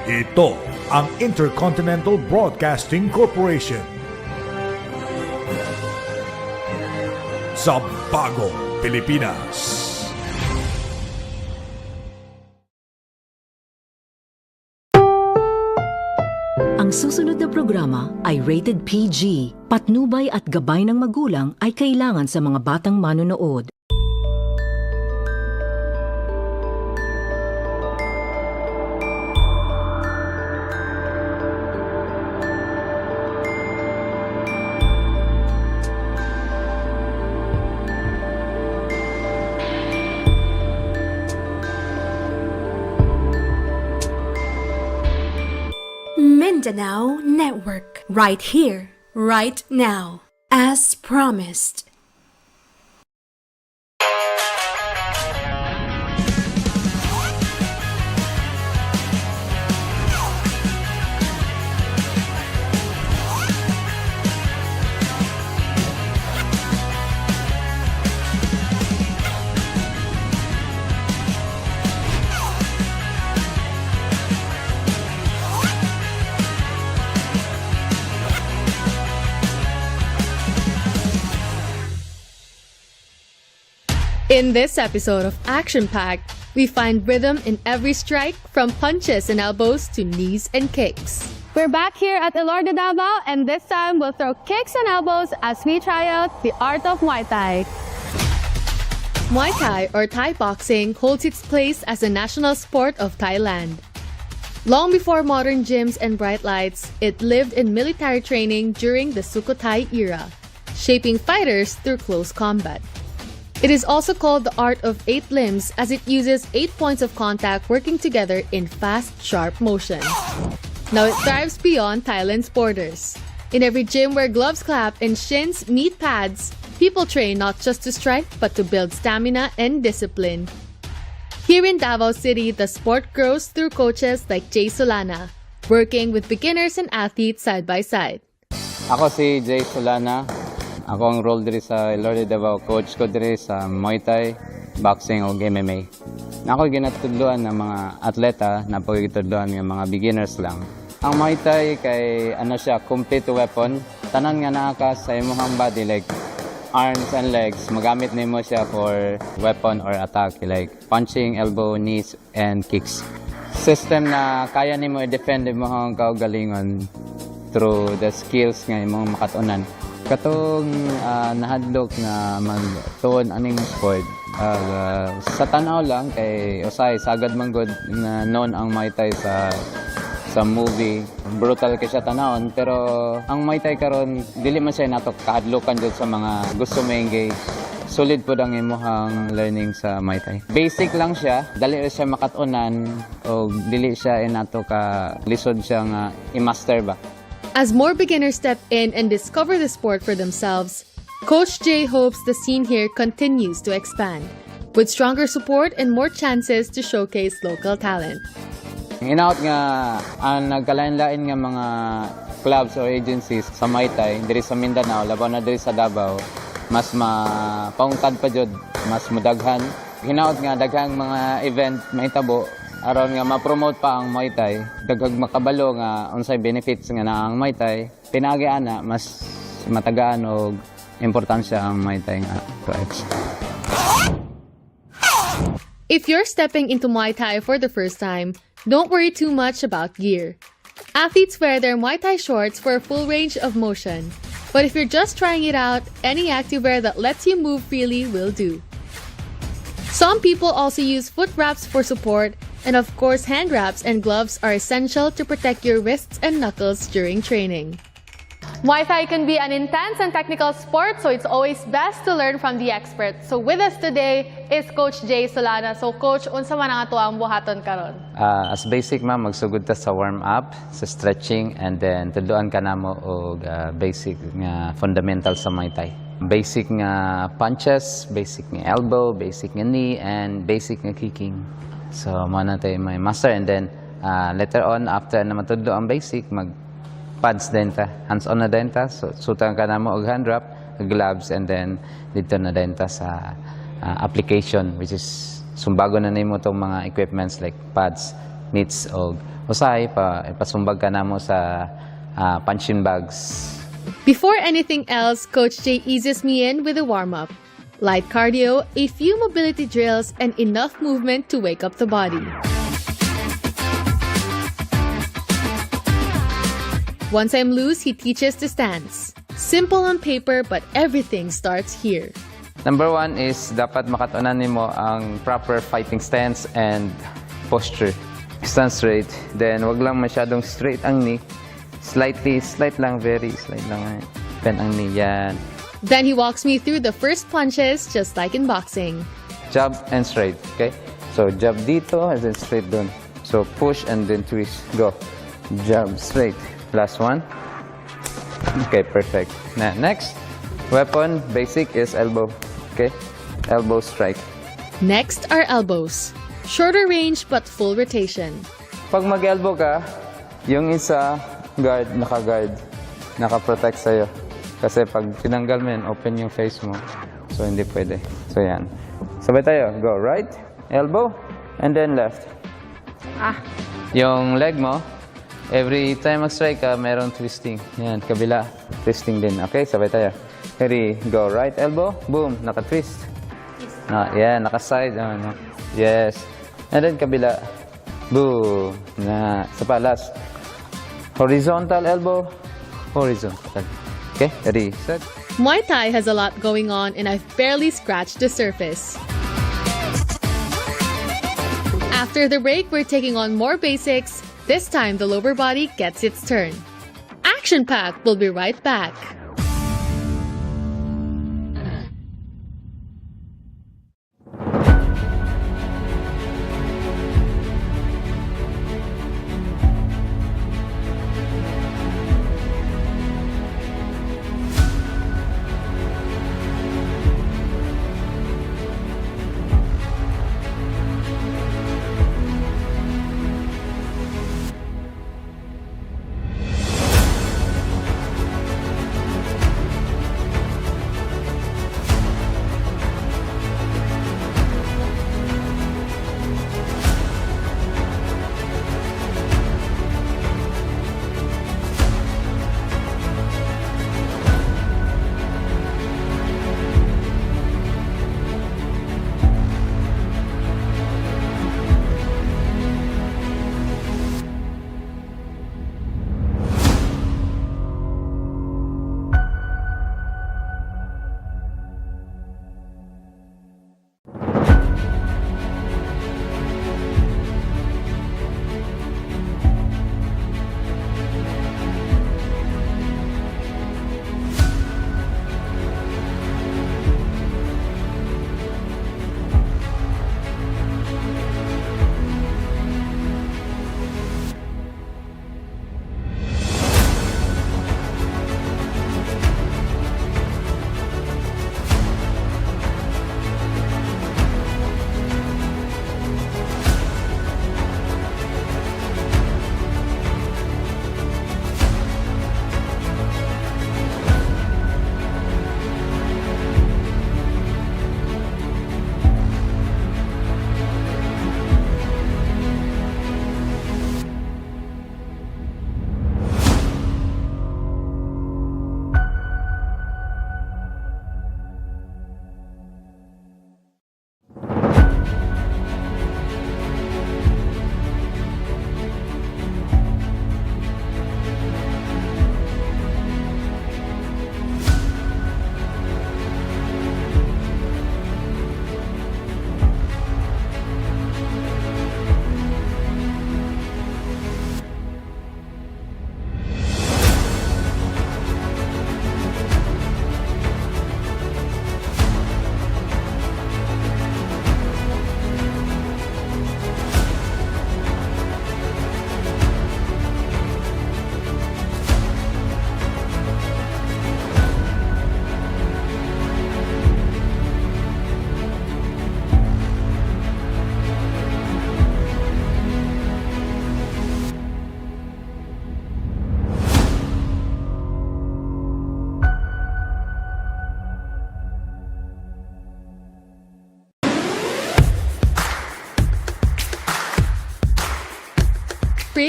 Ito ang Intercontinental Broadcasting Corporation. Sa bagong Pilipinas. Ang susunod na programa ay rated PG. Patnubay at gabay ng magulang ay kailangan sa mga batang manonood. Mindanao Network, right here, right now, as promised. In this episode of Action Packed, we find rhythm in every strike, from punches and elbows to knees and kicks. We're back here at Elorde Davao, and this time we'll throw kicks and elbows as we try out the art of Muay Thai. Muay Thai, or Thai boxing, holds its place as a national sport of Thailand. Long before modern gyms and bright lights, it lived in military training during the Sukhothai era, shaping fighters through close combat. It is also called the art of 8 limbs, as it uses 8 points of contact working together in fast, sharp motion. Now it thrives beyond Thailand's borders. In every gym where gloves clap and shins meet pads, people train not just to strike but to build stamina and discipline. Here in Davao City, the sport grows through coaches like Jay Solana, working with beginners and athletes side by side. Ako si Jay Solana. Ako ang role diri sa Elorde Davao. Coach ko diri sa Muay Thai, boxing o MMA. Ako ginatudloan ng mga atleta na pagitudloan ng mga beginners lang. Ang Muay Thai kay siya, complete weapon. Tanan nga naa sa imong body like arms and legs. Magamit nimo siya for weapon or attack like punching, elbow, knees and kicks. System na kaya nimo i-defend imong kaugalingon through the skills nga imong makatunan. Katong nahadlok na magtuon aning sport sa tanaw lang kay usay sagad man gud na known ang Muay Thai sa movie, brutal kay siya tanawon, pero ang Muay Thai karon dili man siya nato kahadlokan jud sa mga gusto ma-engage. Solid pud ang imong learning sa Muay Thai. Basic lang siya, dali ra siya makatunan o dili siya nato ka lisod siya nga i-master ba. As more beginners step in and discover the sport for themselves, Coach Jay hopes the scene here continues to expand, with stronger support and more chances to showcase local talent. Hinaut nga ang nagkalain-lain nga mga clubs or agencies sa Muay Thai diri sa Mindanao, labaw na diri sa Davao, mas mapaungkad pa jud, mas mudaghan. Hinaut nga daghang mga event mahitabo aron nga ma-promote pa ang Muay Thai, daghang makabalo nga unsay benefits nga na ang Muay Thai, pinagi ana mas matagaan og importansya ang Muay Thai nga tribes. If you're stepping into Muay Thai for the first time, don't worry too much about gear. Athletes wear their Muay Thai shorts for a full range of motion. But if you're just trying it out, any activewear that lets you move freely will do. Some people also use foot wraps for support, and of course hand wraps and gloves are essential to protect your wrists and knuckles during training. Muay Thai can be an intense and technical sport, so it's always best to learn from the experts. So with us today is Coach Jay Solana. So Coach, unsa man ang ato ang buhaton karon? As basic magsugod ta sa warm up, sa stretching, and then tuduan ka namo og basic nga fundamental sa Muay Thai. Basic nga punches, basic nga elbow, basic nga knee, and basic nga kicking. So mo na tayo may master, and then later on after na matudlo ang basic, pads din ta, hands-on na din ta, so sutan ka na mo og hand wrap, gloves, and then dito na din ta sa application, which is sumbago na nimo tong mga equipments like pads, mitts, o usahay pa ipasumbag ka namo sa punching bags. Before anything else, Coach Jay eases me in with a warm-up. Light cardio, a few mobility drills, and enough movement to wake up the body. Once I'm loose, he teaches the stance. Simple on paper, but everything starts here. Number 1 is dapat makatunan nimo ang proper fighting stance and posture. Stand straight, then wag lang masyadong straight ang knee. Slight lang, very slight lang. Bend ang knee, yan. Then he walks me through the first punches, just like in boxing. Jab and straight, okay? So jab dito and then straight dun. So push and then twist, go. Jab, straight. Last one. Okay, perfect. Next, weapon, basic is elbow, okay? Elbow strike. Next are elbows. Shorter range but full rotation. Pag mag-elbow ka, yung isa guard, naka-protect sa'yo. Kasi pag tinanggal mo yan, open yung face mo. So hindi pwede. So yan. Sabay tayo. Go right, elbow, and then left. Yung leg mo, every time mag-strike ka, meron twisting. Yan, kabila. Twisting din. Okay, sabay tayo. Ready, go right elbow, boom, naka-twist. Yan, naka-side. Yes. And then kabila. Boom. Sa palas. Horizontal elbow, horizontal. Okay, ready, set. Muay Thai has a lot going on and I've barely scratched the surface. After the break, we're taking on more basics. This time, the lower body gets its turn. Action Pack will be right back.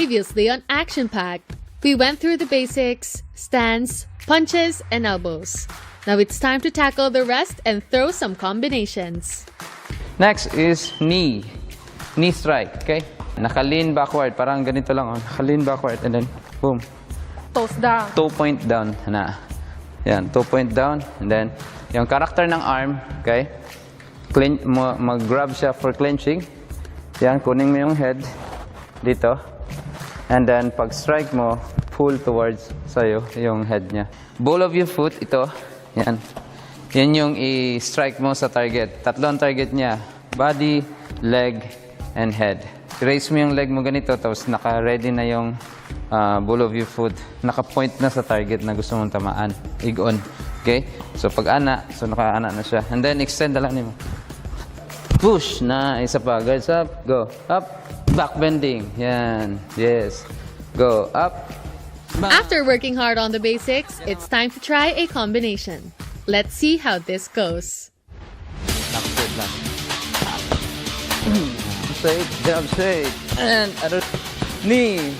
Previously on Action Pack, we went through the basics, stance, punches, and elbows. Now it's time to tackle the rest and throw some combinations. Next is knee. Knee strike, okay? Naka-lean backward, parang ganito lang. Oh. Naka-lean backward and then boom. Toes down. 2 point down na. Yan, 2 point down. And then, yung character ng arm, okay? Mag-grab siya for clenching. Yan, kunin mo yung head dito. And then, pag strike mo, pull towards sa'yo yung head niya. Ball of your foot, ito. Yan. Yan yung i-strike mo sa target. Tatlong target niya. Body, leg, and head. Raise mo yung leg mo ganito, tapos naka-ready na yung ball of your foot. Naka-point na sa target na gusto mong tamaan. Igon. Okay? So, pag ana, so naka-ana na siya. And then, extend na lang mo. Push na. Isa pa. Guards up. Go. Up. Back bending. Yan. Yes. Go. Up. Back. After working hard on the basics, it's time to try a combination. Let's see how this goes. Straight lang. Straight. Jump straight. And other knee.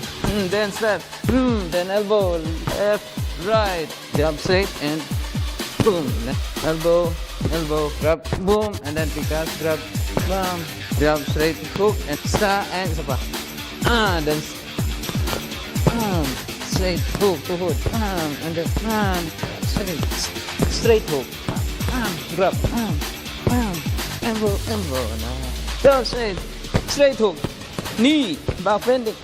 Then step. Then elbow. Left. Right. Jump straight. And boom. Elbow. Elbow. Grab. Boom. And then pick up. Grab. Bam. Jump straight. Hook. And sta. And isa pa. Then straight hook to hook. And then straight hook. Grab. Elbow. Jump straight. Straight hook. Knee. Back bending.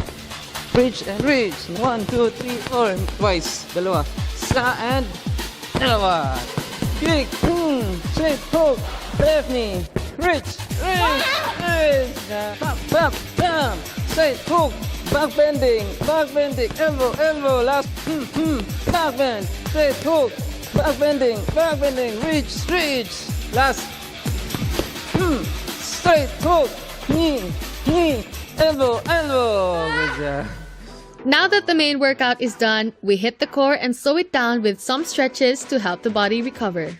Reach and reach. 1, 2, 3, 4. Twice. Dalawa. Sa and dalawa. Kick. Straight hook. Left knee. Reach. Reach. Bam. Bam. Straight hook. Back bending. Elbow. Last. Back bend. Straight hook. Back bending. Reach. Last. Straight hook. Knee. Elbow. Good job. Now that the main workout is done, we hit the core and slow it down with some stretches to help the body recover.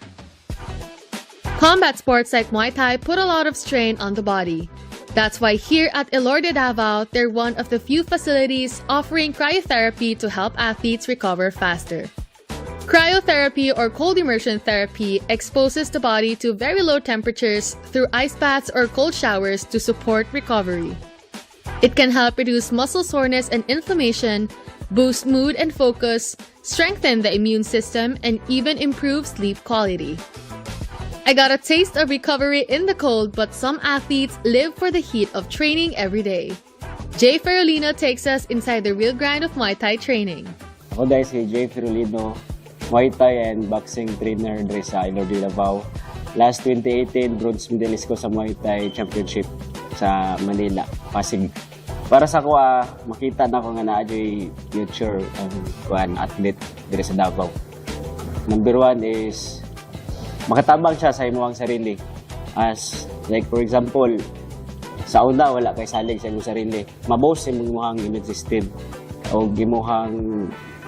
Combat sports like Muay Thai put a lot of strain on the body. That's why here at Elorde Davao, they're one of the few facilities offering cryotherapy to help athletes recover faster. Cryotherapy or cold immersion therapy exposes the body to very low temperatures through ice baths or cold showers to support recovery. It can help reduce muscle soreness and inflammation, boost mood and focus, strengthen the immune system, and even improve sleep quality. I got a taste of recovery in the cold, but some athletes live for the heat of training every day. Jay Ferolino takes us inside the real grind of Muay Thai training. Ako dahil si Jay Ferolino, Muay Thai and boxing trainer dito sa Elorde Davao. Last 2018, bronze medalist ko sa Muay Thai Championship sa Manila, Pasig. Para sa ko, makita na ko nga na-adyo'y future athlete dito sa Davao. Number 1 is makatabang siya sa imuhang sarili. As, like for example, sa una, wala kay salig sa imong sarili. Mabaws sa imuhang immune system o imuhang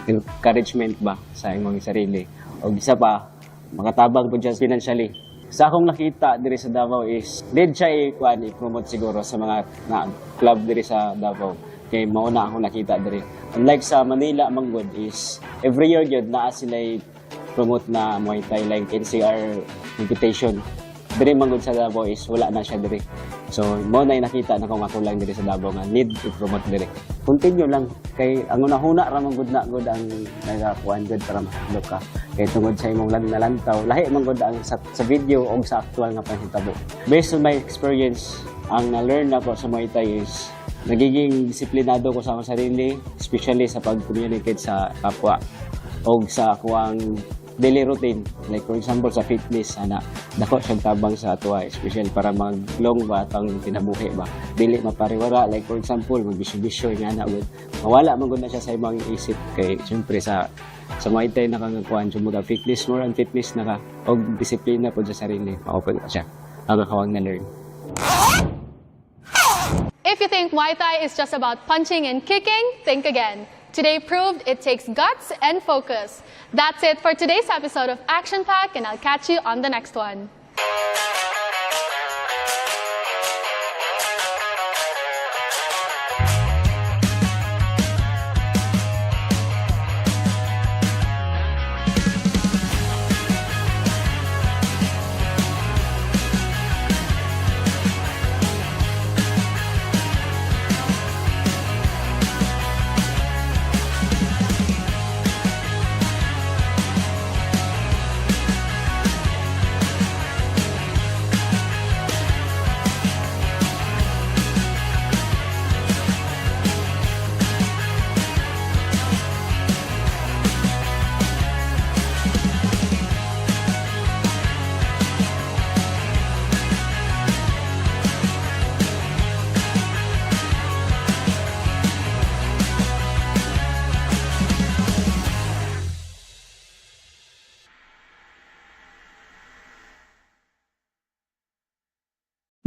encouragement ba sa imong sarili. O isa pa, makatabang po dyan financially. Sa akong nakita diri sa Davao is, need siya i-promote siguro sa mga club diri sa Davao. Kaya mauna akong nakita diri. Unlike sa Manila, manggod is, every year yun, naa sila promote na Muay Thai like NCR competition. Diri manggod sa Davao is wala na siya diri. So, mo na nakita na kung ako lang diri sa Davao nga need i-promote diri. Continue lang kay ang unahuna ra man gud na gud ang nagakuan gud para mahadlok ka. Kay tungod sa imong nalantaw, lahi man gud ang sa video o sa aktual nga panghitabo. Based on my experience, ang na-learn nako sa Muay Thai is nagiging disiplinado ko sa akong sarili, especially sa pag-communicate sa kapwa o sa akong daily routine. Like for example sa fitness, dako siyang tabang sa ato, especially para mag-long ba atang kinabuhi ba. Dili mapariwara, like for example, magbisyo-bisyo nga na gud. Mawala man gud na siya sa imong isip kay syempre sa Muay Thai nakagakuan sumura fitness more and fitness naka og disiplina pud sa sarili. Maopen na siya. Ang kawang na-learn. If you think Muay Thai is just about punching and kicking, think again. Today proved it takes guts and focus. That's it for today's episode of Action Pack, and I'll catch you on the next one.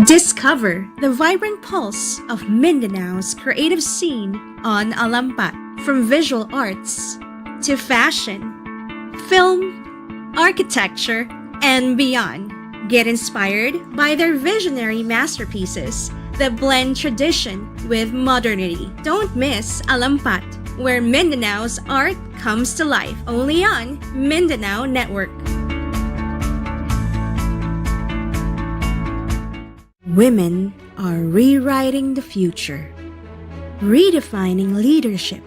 Discover the vibrant pulse of Mindanao's creative scene on Alampat. From visual arts to fashion, film, architecture, and beyond. Get inspired by their visionary masterpieces that blend tradition with modernity. Don't miss Alampat, where Mindanao's art comes to life, only on Mindanao Network. Women are rewriting the future, redefining leadership,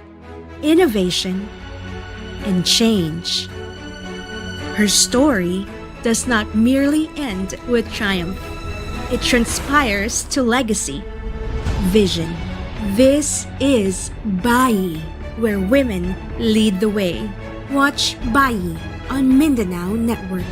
innovation, and change. Her story does not merely end with triumph. It transpires to legacy, vision. This is Bayi, where women lead the way. Watch Bayi on Mindanao Network.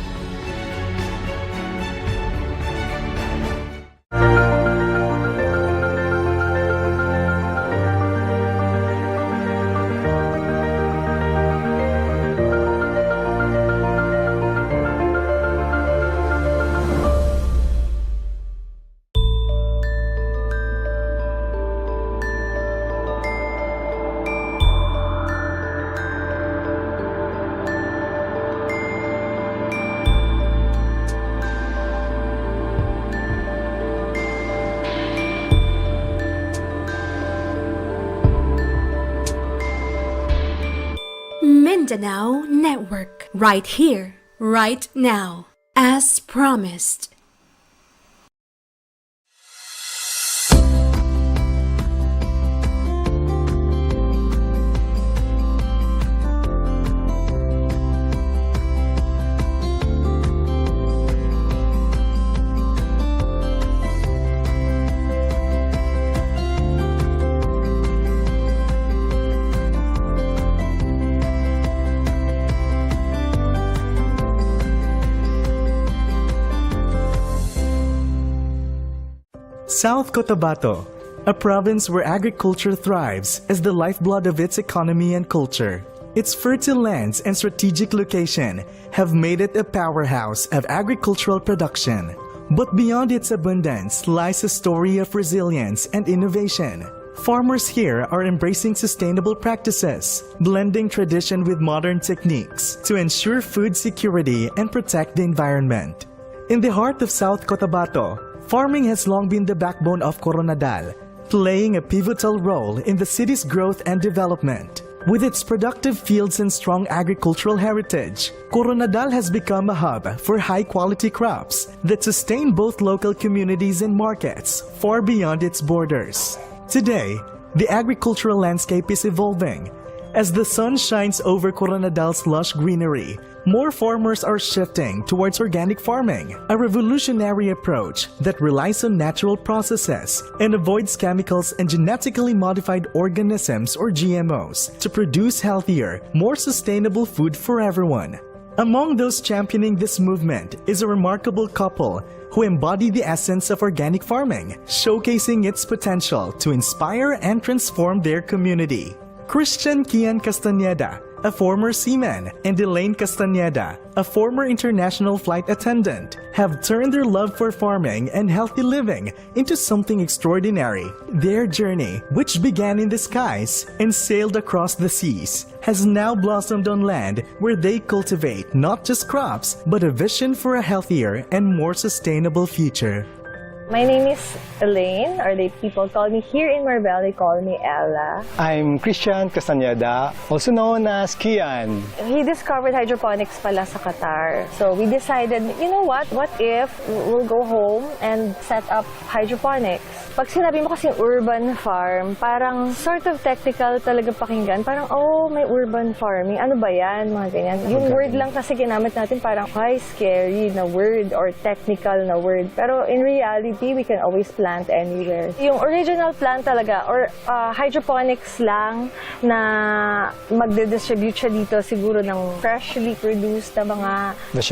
Mindanao Network, right here, right now, as promised. South Cotabato, a province where agriculture thrives as the lifeblood of its economy and culture. Its fertile lands and strategic location have made it a powerhouse of agricultural production. But beyond its abundance lies a story of resilience and innovation. Farmers here are embracing sustainable practices, blending tradition with modern techniques to ensure food security and protect the environment. In the heart of South Cotabato, farming has long been the backbone of Coronadal, playing a pivotal role in the city's growth and development. With its productive fields and strong agricultural heritage, Coronadal has become a hub for high-quality crops that sustain both local communities and markets far beyond its borders. Today, the agricultural landscape is evolving. As the sun shines over Coronadal's lush greenery, more farmers are shifting towards organic farming, a revolutionary approach that relies on natural processes and avoids chemicals and genetically modified organisms or GMOs to produce healthier, more sustainable food for everyone. Among those championing this movement is a remarkable couple who embody the essence of organic farming, showcasing its potential to inspire and transform their community. Christian Kian Castañeda, a former seaman, and Elaine Castañeda, a former international flight attendant, have turned their love for farming and healthy living into something extraordinary. Their journey, which began in the skies and sailed across the seas, has now blossomed on land where they cultivate not just crops, but a vision for a healthier and more sustainable future. My name is Elaine, or people call me here in Marbella, they call me Ella. I'm Christian Castañeda, also known as Kian. He discovered hydroponics pala sa Qatar. So we decided, you know what if we'll go home and set up hydroponics? Pag sinabi mo kasing urban farm, parang sort of technical talaga pakinggan. Parang, oh, may urban farming. Ano ba yan? Mga ganyan. Yung word lang kasi ginamit natin parang high scary na word or technical na word. Pero in reality, we can always plant anywhere. Yung original plant talaga or hydroponics lang na magde-distribute siya dito siguro ng freshly produced na mga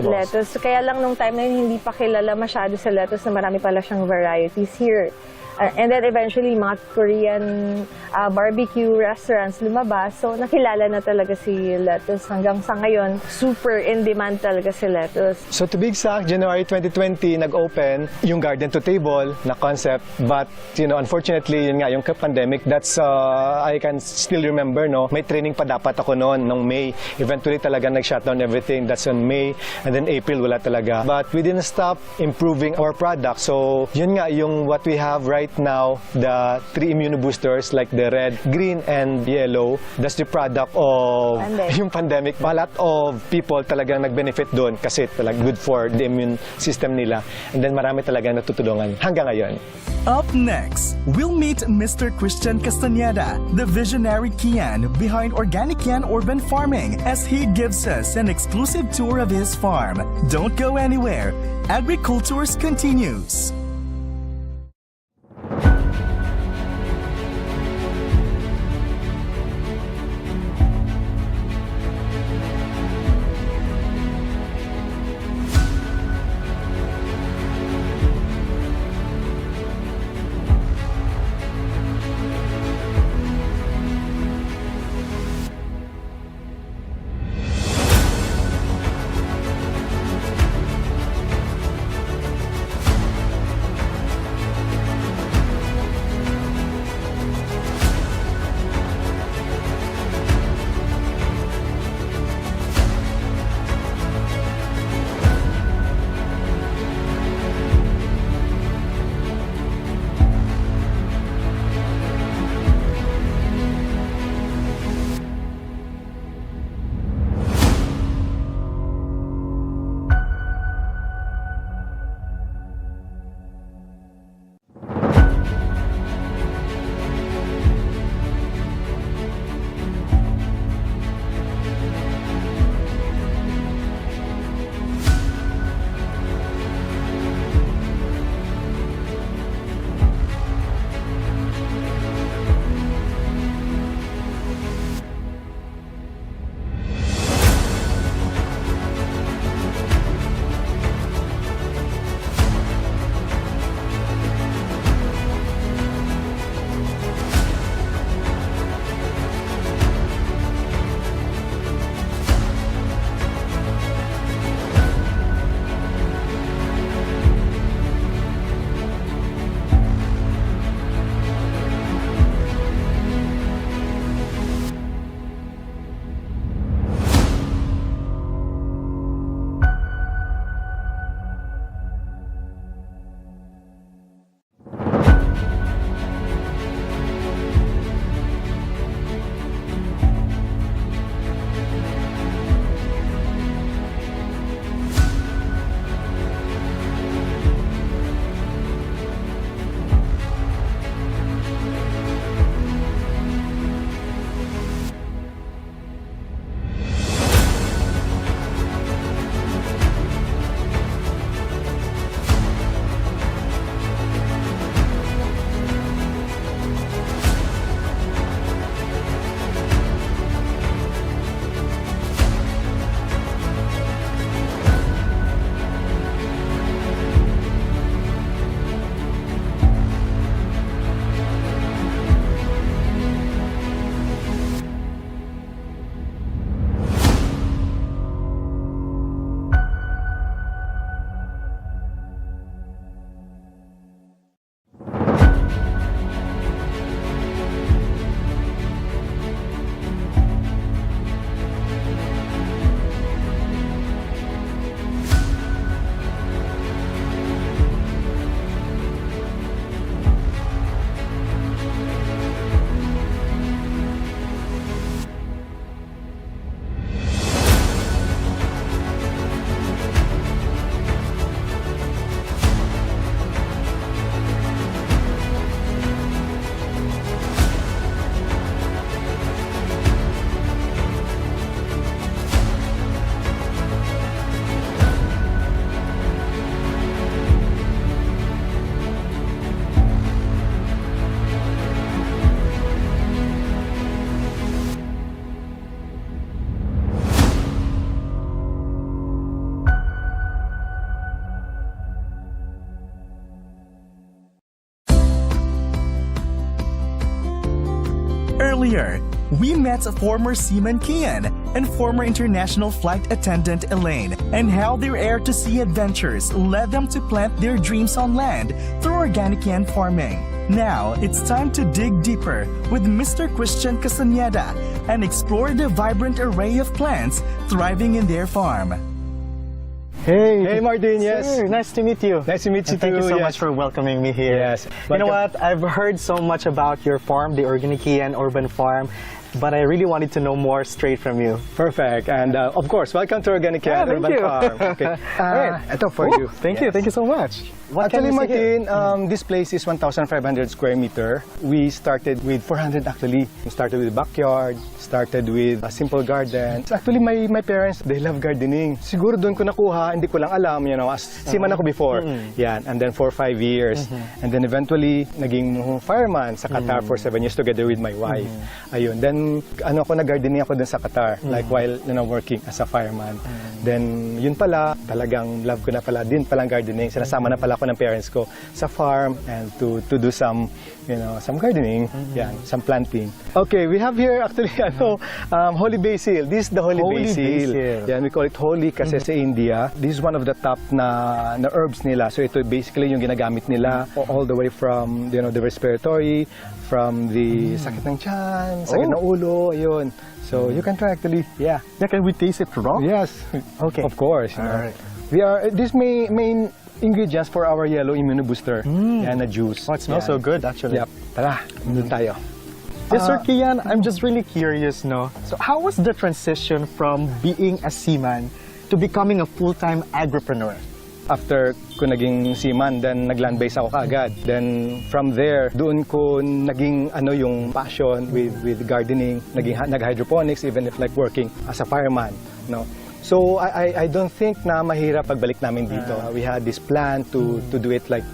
lettuce. Kaya lang nung time na yun, hindi pa kilala masyado sa lettuce na marami pala siyang varieties here. And then eventually, mga Korean barbecue restaurants lumabas. So, nakilala na talaga si lettuce. Hanggang sa ngayon, super in demand talaga si lettuce. So to be exact, January 2020, nag-open yung garden to table na concept. But, unfortunately, yun nga, yung pandemic, that's, I can still remember, no, may training pa dapat ako noon, nung May. Eventually talaga nag-shutdown everything. That's on May. And then April, wala talaga. But we didn't stop improving our product. So, yun nga, yung what we have right now, the 3 immunoboosters, like the red, green, and yellow, that's the product of yung pandemic. A lot of people talagang nag-benefit doon kasi talagang good for the immune system nila. And then marami talagang natutulungan hanggang ngayon. Up next, we'll meet Mr. Christian Castañeda, the visionary Kian behind Organic Kian Urban Farming, as he gives us an exclusive tour of his farm. Don't go anywhere. Agricultures continues. earlier, we met former seaman Kian and former international flight attendant Elaine, and how their air-to-sea adventures led them to plant their dreams on land through organic yan farming. Now, it's time to dig deeper with Mr. Christian Castaneda and explore the vibrant array of plants thriving in their farm. Hey Martin, yes. Sir, nice to meet you. Nice to meet you And thank too. you so yes. much for welcoming me here. Yes. You know Welcome. what? I've heard so much about your farm, the Organic and Urban Farm, but I really wanted to know more straight from you. Perfect. And of course, welcome to Organic thank Urban you. Farm. Okay. Alright, ito for you. Thank you. Thank you so much. What Actually, can we see here? Martin, this place is 1,500 square meter. We started with 400 actually. We started with backyard, started with a simple garden. Actually, my parents, they love gardening. Siguro doon ko nakuha, hindi ko lang alam, as seaman ako before. Yan, and then for 5 years. And then eventually, naging fireman sa Qatar for 7 years together with my wife. Ayun, then nag-gardening ako dun sa Qatar, like while working as a fireman. Then, yun pala, talagang love ko na pala din palang gardening. Sinasama na pala ako ng parents ko sa farm and to do some some gardening, some planting. Okay, we have here actually holy basil. This is the holy basil. Yan, we call it holy kasi sa India. This is one of the top na herbs nila. So ito basically yung ginagamit nila all the way from the respiratory, from the sakit ng tiyan, sakit ng ulo, ayun. So you can try actually, Yeah, can we taste it raw? Yes. Okay. Of course. Alright. We are this main ingredients for our yellow immunobooster. Yan na juice. Oh, it smells so good actually. Yep. Tara, doon tayo. Yes, Sir Kian, I'm just really curious, no? So how was the transition from being a seaman to becoming a full-time agripreneur? After ko naging seaman, then nag-land base ako kaagad. Then from there, doon ko naging yung passion with gardening, nag-hydroponics, even if like working as a fireman, no? So I don't think na mahirap pagbalik namin dito. We had this plan to do it like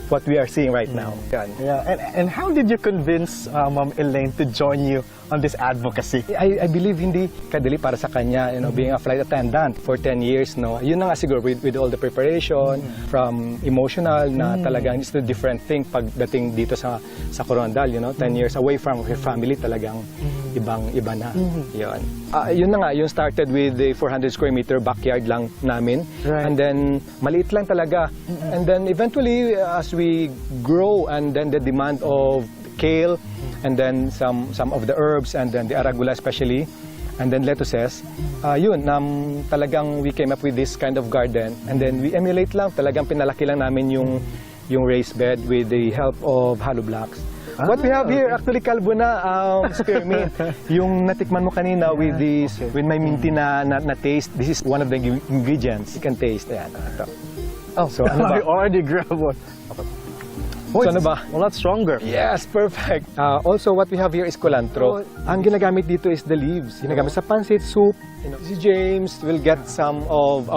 what we are seeing right now. Yan. Yeah, and how did you convince Ma'am Elaine to join you on this advocacy? I believe hindi kadali para sa kanya, being a flight attendant for 10 years, no. Yun na nga siguro with all the preparation, from emotional na talagang it's a different thing pagdating dito sa Corondal, 10 years away from her family, talagang ibang-iba na. Yun. Yun na nga, yung started with the 400 square meter backyard lang namin. Right. And then maliit lang talaga. And then eventually as we grow, and then the demand of kale, and then some of the herbs, and then the arugula especially, and then lettuces, talagang we came up with this kind of garden, and then we emulate lang, talagang pinalaki lang namin yung raised bed with the help of hollow blocks. What we have here, actually kalbo na spearmint. Yung natikman mo kanina with my minty na taste, this is one of the ingredients you can taste. Ayan, ito. So ano ba? I already grabbed one. So ano ba? A lot stronger. Yes, perfect. Also, what we have here is culantro. Ang ginagamit dito is the leaves. Ginagamit sa pancit, soup. Si James will get some of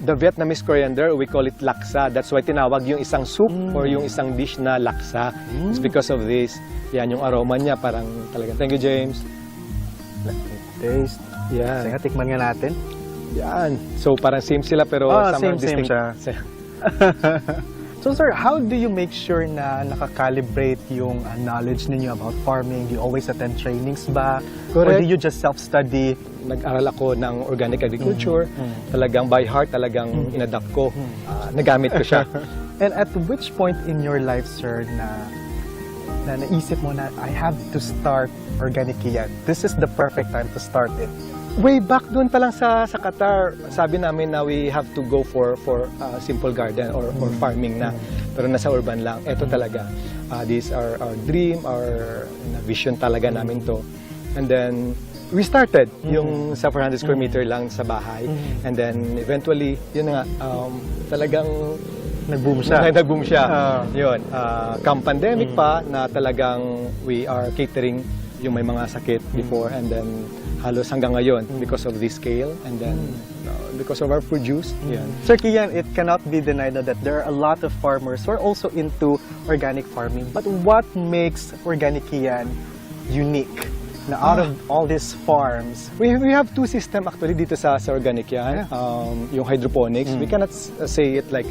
the Vietnamese coriander. We call it laksa. That's why tinawag yung isang soup or yung isang dish na laksa. It's because of this. Yan, yung aroma niya parang talaga. Thank you, James. Taste. Yan. Sige, tikman nga natin. Yan. So, parang same sila pero same distinct. siya. So sir, how do you make sure na nakakalibrate yung knowledge ninyo about farming? Do you always attend trainings ba? Or do you just self-study? Nag-aral ako ng organic agriculture. Talagang by heart, talagang inadapt ko. Nagamit ko siya. And at which point in your life, sir, na naisip mo na I have to start organic yan? This is the perfect time to start it. Way back doon pa lang sa Qatar, sabi namin na we have to go for simple garden or farming na. Pero nasa urban lang. Ito talaga. These are our dream, our vision talaga namin to. And then, we started yung sa 400 square meter lang sa bahay. And then, eventually, yun na nga, talagang nag-boom siya. Nag-boom siya. Yun. Come pandemic pa na talagang we are catering yung may mga sakit before, and then halos hanggang ngayon because of this scale, and then because of our produce. Sir Kian, it cannot be denied that there are a lot of farmers who are also into organic farming. But what makes Organic Kian unique? Na out of all these farms, we have two systems actually dito sa Organic Yan. Yung hydroponics, we cannot say it like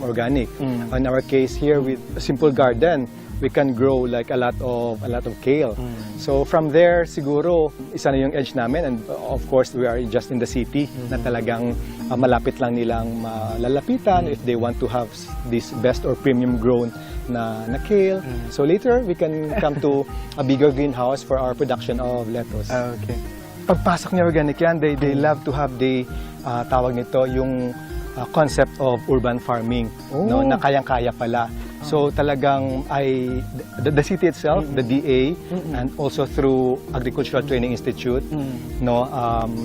organic. In our case here with a simple garden, we can grow like a lot of kale. So from there siguro isa na yung edge namin, and of course we are just in the city na talagang malapit lang nilang malalapitan if they want to have this best or premium grown na kale. So later we can come to a bigger greenhouse for our production of lettuce. Okay. Pagpasok niya organic yan, they love to have the tawag nito yung concept of urban farming, no, na kayang-kaya pala. So talagang the city itself, the DA, and also through Agricultural Training Institute, no,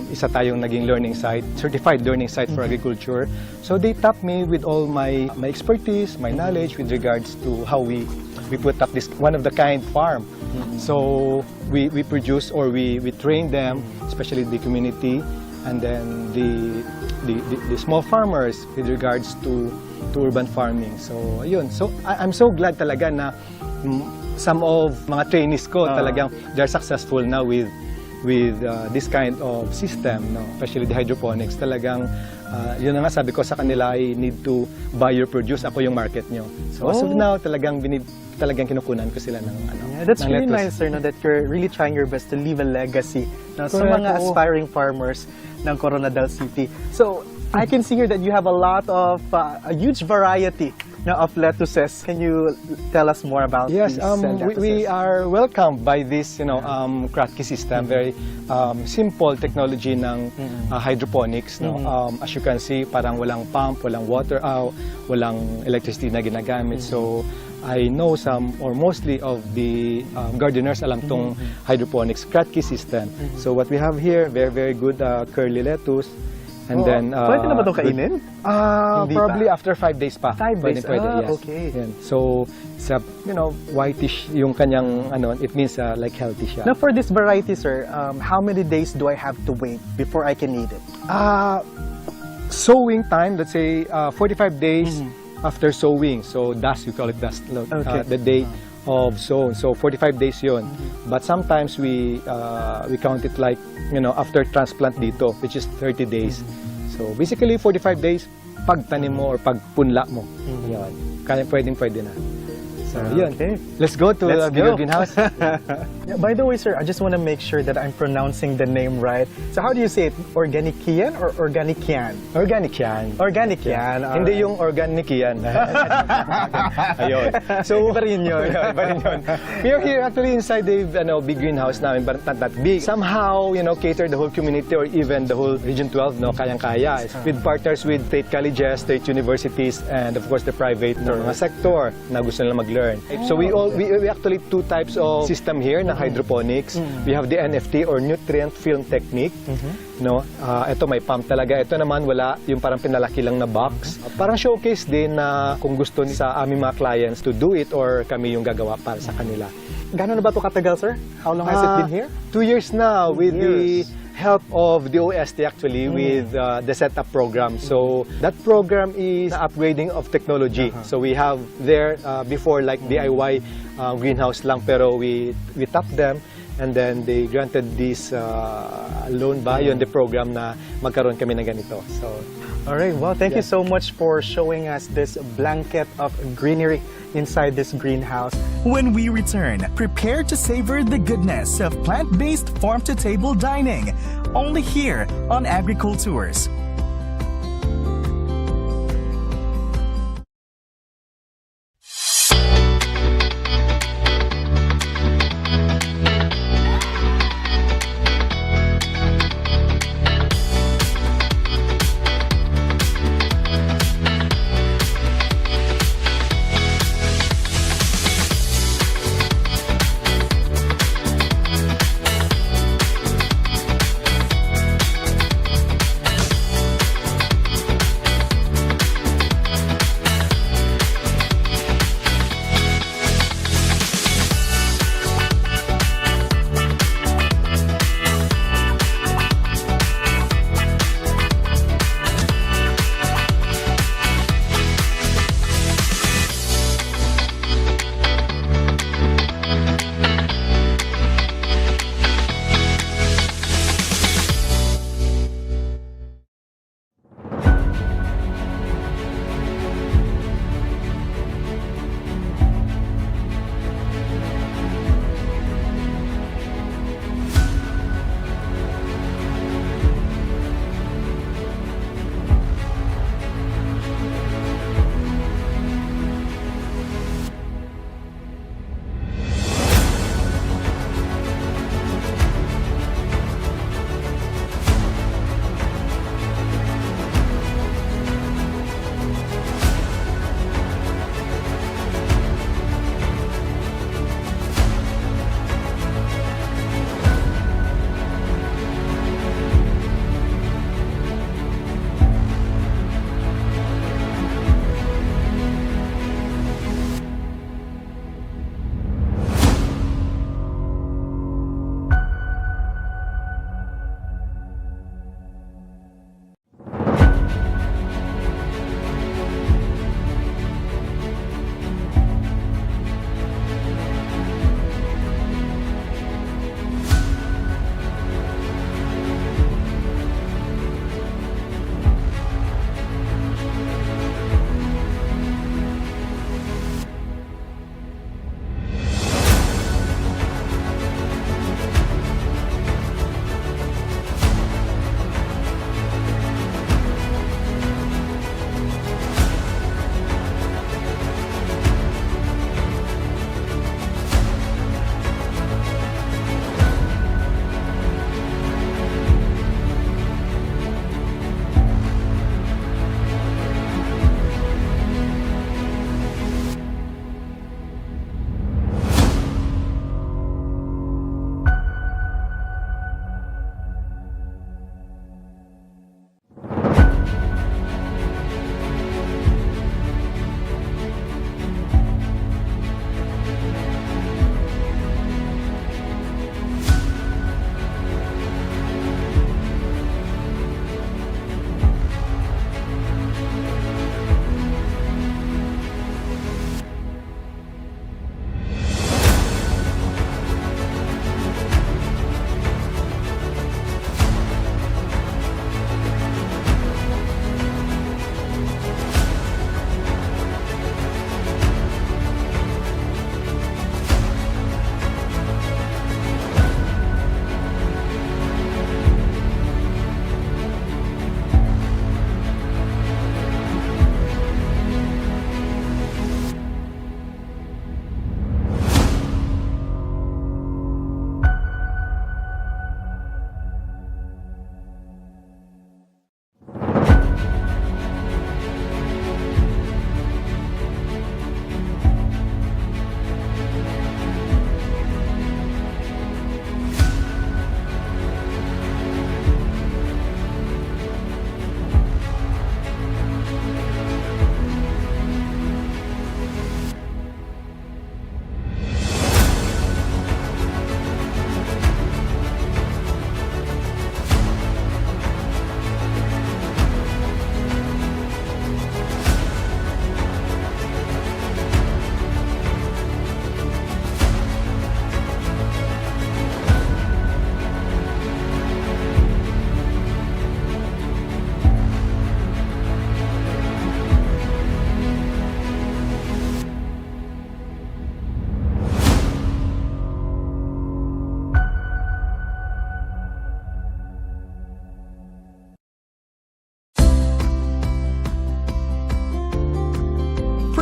isa tayong naging learning site, certified learning site for agriculture. So they tap me with all my expertise, my knowledge with regards to how we put up this one of the kind farm. So we produce, or we train them, especially the community, and then the small farmers with regards to urban farming. So ayun. So I'm so glad talaga na some of mga trainees ko talagang they're successful now with this kind of system, no? Especially the hydroponics. Talagang yun na nga sabi ko sa kanila, I need to buy your produce, ako yung market nyo. So as of now, talagang kinukunan ko sila ng That's ng really lettuce. nice, sir, no, that you're really trying your best to leave a legacy no, sa Correct, mga oo. aspiring farmers ng Coronadal City. So, I can see here that you have a lot of, a huge variety no, of lettuces. Can you tell us more about Yes, these we lettuces? are welcomed by this, Kratky system, very simple technology ng hydroponics. No? As you can see, parang walang pump, walang water out, walang electricity na ginagamit. So I know some or mostly of the gardeners alam tong hydroponics Kratky system. So what we have here, very very good curly lettuce. And then pwede na ba itong kainin? Hindi probably pa. after 5 days pa. 5 days? Pwede, yes. Okay. Yan. So, sa, whitish yung kanyang, it means like healthy siya. Now, for this variety, sir, how many days do I have to wait before I can eat it? Sowing time, let's say 45 days after sowing. So, dust, we call it dust. Okay. The day of sown. So, 45 days yun. But sometimes we count it like, after transplant dito, which is 30 days. So, basically, 45 days, pagtanim mo or pagpunla mo. Yan. Kaya pwede na. So, yun. Okay. Let's go to the bigger greenhouse. Yeah, by the way, sir, I just want to make sure that I'm pronouncing the name right. So how do you say it? Organician or Organician? Organic yan. Organician. Hindi yung organic yan. Ayun. So, Iba rin yun. Iba rin yun. We are here actually inside the big greenhouse namin, but not that big. Somehow, cater the whole community or even the whole Region 12, kayang-kaya. With partners with state colleges, state universities, and of course the private mga sector na gusto nila mag-learn. So we actually two types of system here na hydroponics. We have the NFT or nutrient film technique. Ito may pump talaga. Ito naman wala, yung parang pinalaki lang na box. Parang showcase din na kung gusto sa aming mga clients to do it or kami yung gagawa para sa kanila. Gano'n na ba ito katagal, sir? How long has it been here? 2 years now with the help of the OST actually with the setup program. So that program is upgrading of technology. So we have there before like DIY greenhouse lang, pero we tap them and then they granted this loan ba yun the program na magkaroon kami ng ganito. So all right, well, thank you so much for showing us this blanket of greenery inside this greenhouse. When we return, prepare to savor the goodness of plant-based farm-to-table dining, only here on Agricultours.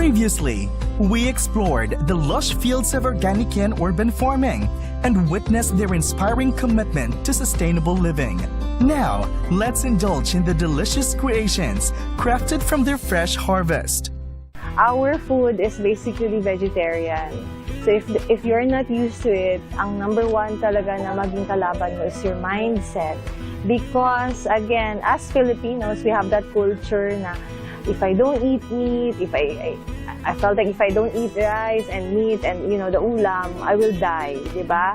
Previously, we explored the lush fields of organic and urban farming and witnessed their inspiring commitment to sustainable living. Now, let's indulge in the delicious creations crafted from their fresh harvest. Our food is basically vegetarian. So if you're not used to it, ang number one talaga na maging kalaban mo is your mindset. Because again, as Filipinos, we have that culture na if I don't eat meat, I felt like if I don't eat rice and meat and the ulam, I will die, diba?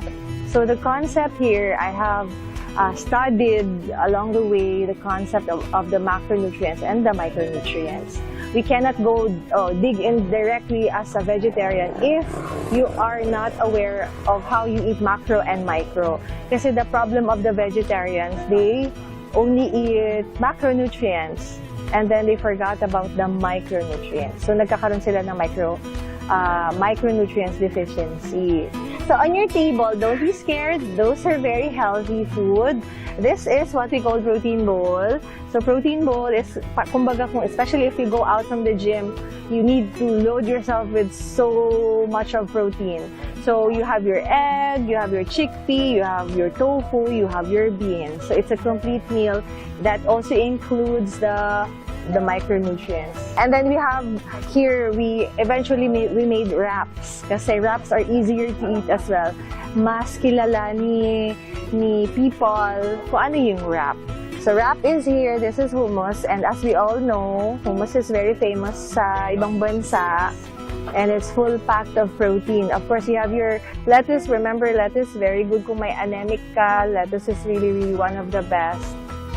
So the concept here, I have studied along the way the concept of the macronutrients and the micronutrients. We cannot go dig in directly as a vegetarian if you are not aware of how you eat macro and micro. Kasi the problem of the vegetarians, they only eat macronutrients and then they forgot about the micronutrients. So nagkakaroon sila ng micronutrients deficiency. So on your table, don't be scared. Those are very healthy food. This is what we call protein bowl. So protein bowl is, kumbaga, especially if you go out from the gym, you need to load yourself with so much of protein. So you have your egg, you have your chickpea, you have your tofu, you have your beans. So it's a complete meal that also includes the micronutrients. And then we have here, we eventually made wraps. Kasi wraps are easier to eat as well. Mas kilala ni people kung ano yung wrap. So wrap is here, this is hummus. And as we all know, hummus is very famous sa ibang bansa. And it's full packed of protein. Of course, you have your lettuce. Remember, lettuce, very good kung may anemic ka. Lettuce is really, really one of the best.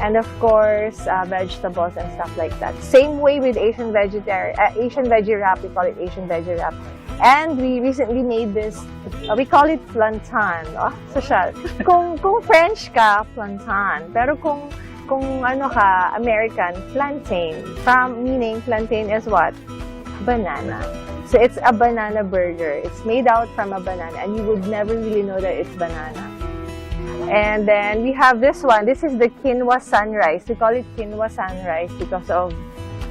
And of course, vegetables and stuff like that. Same way with Asian veggie wrap. We call it Asian veggie wrap. And we recently made this, we call it plantain. Oh, social. Kung French ka, plantain. Pero kung ano ka, American, plantain. Meaning, plantain is what? Banana. So it's a banana burger. It's made out from a banana. And you would never really know that it's banana. And then we have this one. This is the quinoa sunrise. We call it quinoa sunrise because of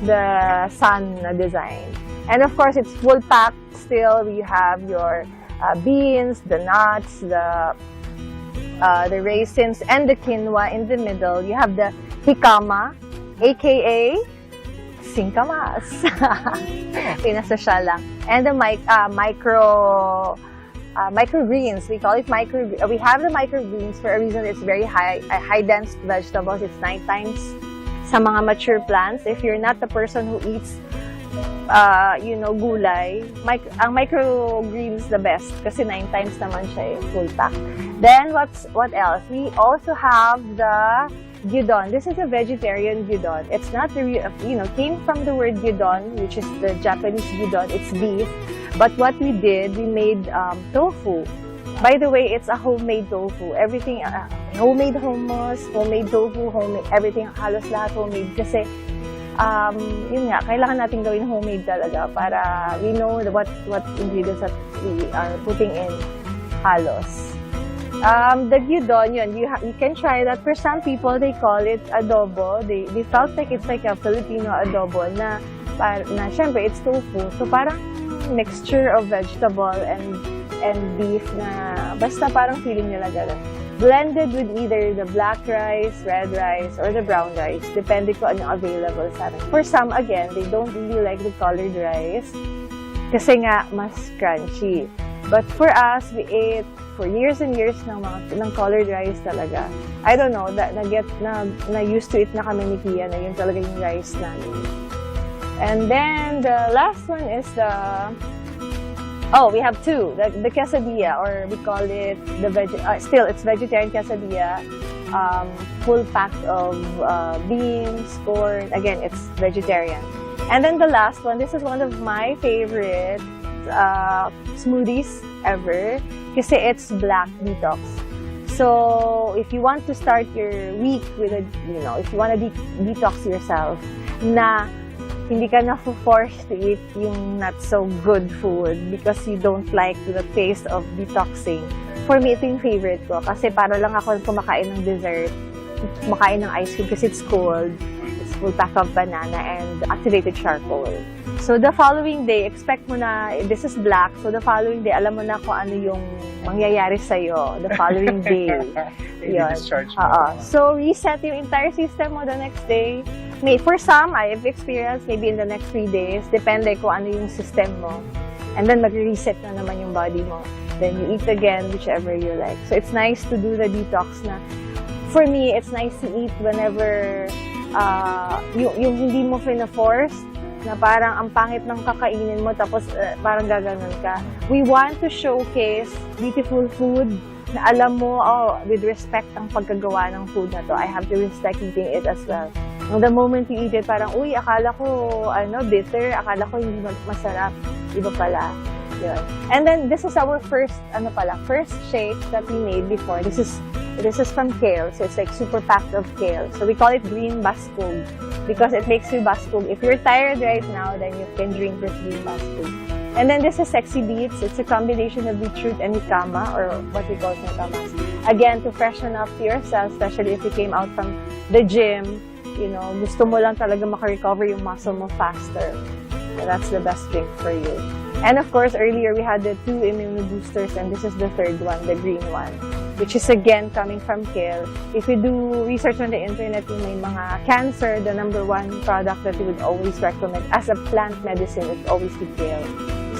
the sun design. And of course, it's full packed still. We have your beans, the nuts, the raisins, and the quinoa in the middle. You have the jicama, aka singkamas. Pinasosyal lang. And the microgreens. We call it we have the microgreens for a reason. It's very high dense vegetables. It's 9 times sa mga mature plants. If you're not the person who eats gulay, ang microgreens the best kasi 9 times naman siya full pack. Then what else? We also have the gyudon. This is a vegetarian gyudon. It's not came from the word gyudon, which is the Japanese gyudon. It's beef. But what we did, we made tofu. By the way, it's a homemade tofu. Everything, homemade hummus, homemade tofu, everything, halos lahat homemade. Kasi, yun nga, kailangan natin gawin homemade talaga para we know what ingredients that we are putting in halos. The gyudon, you can try that. For some people, they call it adobo. They felt like it's like a Filipino adobo na syempre, it's tofu. So parang mixture of vegetable and beef na basta parang feeling nila gano'n. Blended with either the black rice, red rice, or the brown rice. Depende kung ano available sa atin. For some, again, they don't really like the colored rice kasi nga mas crunchy. But for us, we ate for years and years ng colored rice talaga. I don't know, na used to it na kami ni Kia na yun talaga yung rice namin. And then the last one is we have two. The quesadilla, or we call it still it's vegetarian quesadilla, full pack of beans, corn. Again, it's vegetarian. And then the last one, this is one of my favorite smoothies ever kasi it's black detox. So if you want to start your week with if you want to detox yourself na hindi ka na-forced to eat yung not so good food because you don't like the taste of detoxing. For me, ito yung favorite ko kasi para lang ako kumakain ng dessert, kumakain ng ice cream kasi it's cold. It's we'll pack up banana and activated charcoal. So the following day, expect mo na, this is black, so the following day, alam mo na kung ano yung mangyayari sa'yo the following day. Yun. So reset yung entire system mo the next day. For some, I've experienced maybe in the next 3 days, depende kung ano yung system mo. And then mag-reset na naman yung body mo. Then you eat again, whichever you like. So it's nice to do the detox na. For me, it's nice to eat whenever yung hindi mo fina-force, na parang ang pangit ng kakainin mo tapos parang gaganon ka. We want to showcase beautiful food na alam mo, with respect ang pagkagawa ng food na to. I have to respect eating it as well. The moment you eat it, parang, akala ko, bitter, akala ko hindi masarap. Iba pala. Yun. And then, this is our first shake that we made before. This is from kale, so it's like super packed of kale. So we call it green baskog because it makes you baskog. If you're tired right now, then you can drink this green baskog. And then this is sexy beets. It's a combination of beetroot and nikama, or what we call nikamas. Again, to freshen up yourself, especially if you came out from the gym, gusto mo lang talaga maka-recover yung muscle mo faster. So that's the best drink for you. And of course, earlier we had the 2 immune boosters, and this is the third one, the green one, which is again coming from kale. If you do research on the internet, yung may mga cancer, the number 1 product that we would always recommend as a plant medicine is always the kale.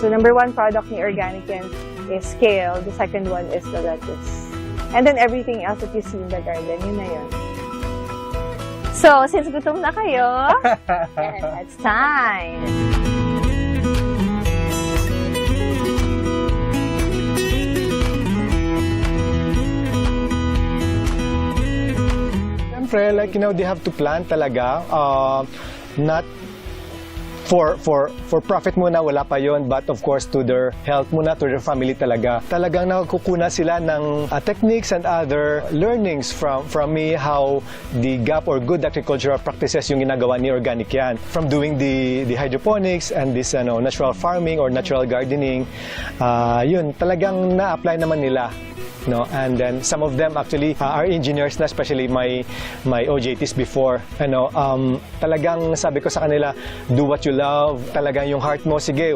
So number 1 product ni Organic yan is kale. The second one is the lettuce. And then everything else that you see in the garden, yun na yun. So, since gutom na kayo, it's time! Siyempre, they have to plan talaga, not for profit muna, wala pa yon, but of course to their health muna, to their family talaga. Talagang nakukuna sila ng techniques and other learnings from me, how the GAP or good agricultural practices yung ginagawa ni Organic yan. From doing the hydroponics and this natural farming or natural gardening, yun, talagang na-apply naman nila. And then some of them actually are engineers na, especially my OJTs before. Talagang sabi ko sa kanila, do what you love. Talagang yung heart mo, sige,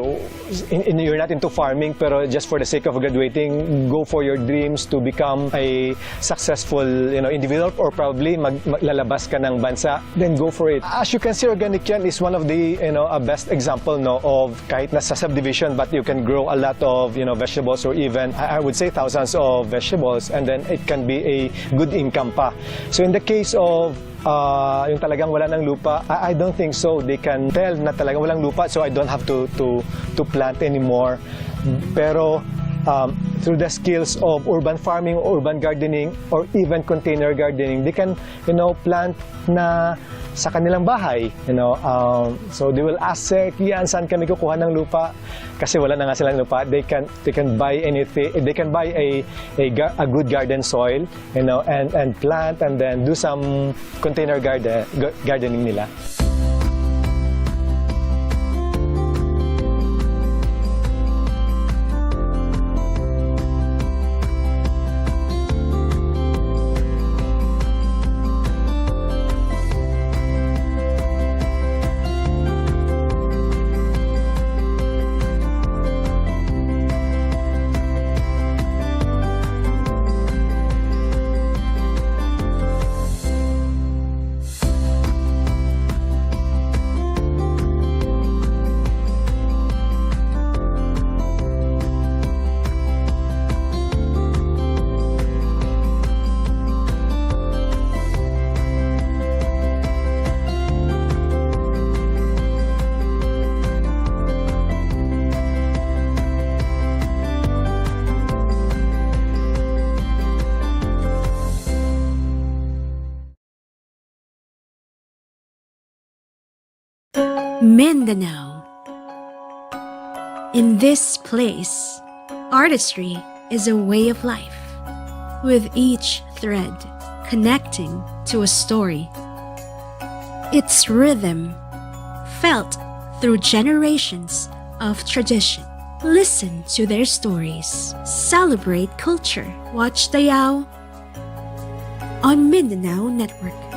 you're not into farming, pero just for the sake of graduating, go for your dreams to become a successful individual, or probably maglalabas ka ng bansa, then go for it. As you can see, Organic yan is one of the a best example of kahit nasa subdivision, but you can grow a lot of vegetables, or even I would say thousands of vegetables, and then it can be a good income pa. So in the case of yung talagang wala ng lupa, I don't think so. They can tell na talagang walang lupa, so I don't have to plant anymore. Pero through the skills of urban farming, urban gardening, or even container gardening, they can plant na sa kanilang bahay, so they will ask, Kian, saan kami kukuha ng lupa? Kasi wala na nga silang lupa. They can buy anything. They can buy a good garden soil, and plant, and then do some container gardening nila. Mindanao. In this place, artistry is a way of life, with each thread connecting to a story. Its rhythm felt through generations of tradition. Listen to their stories. Celebrate culture. Watch Tayao on Mindanao Network.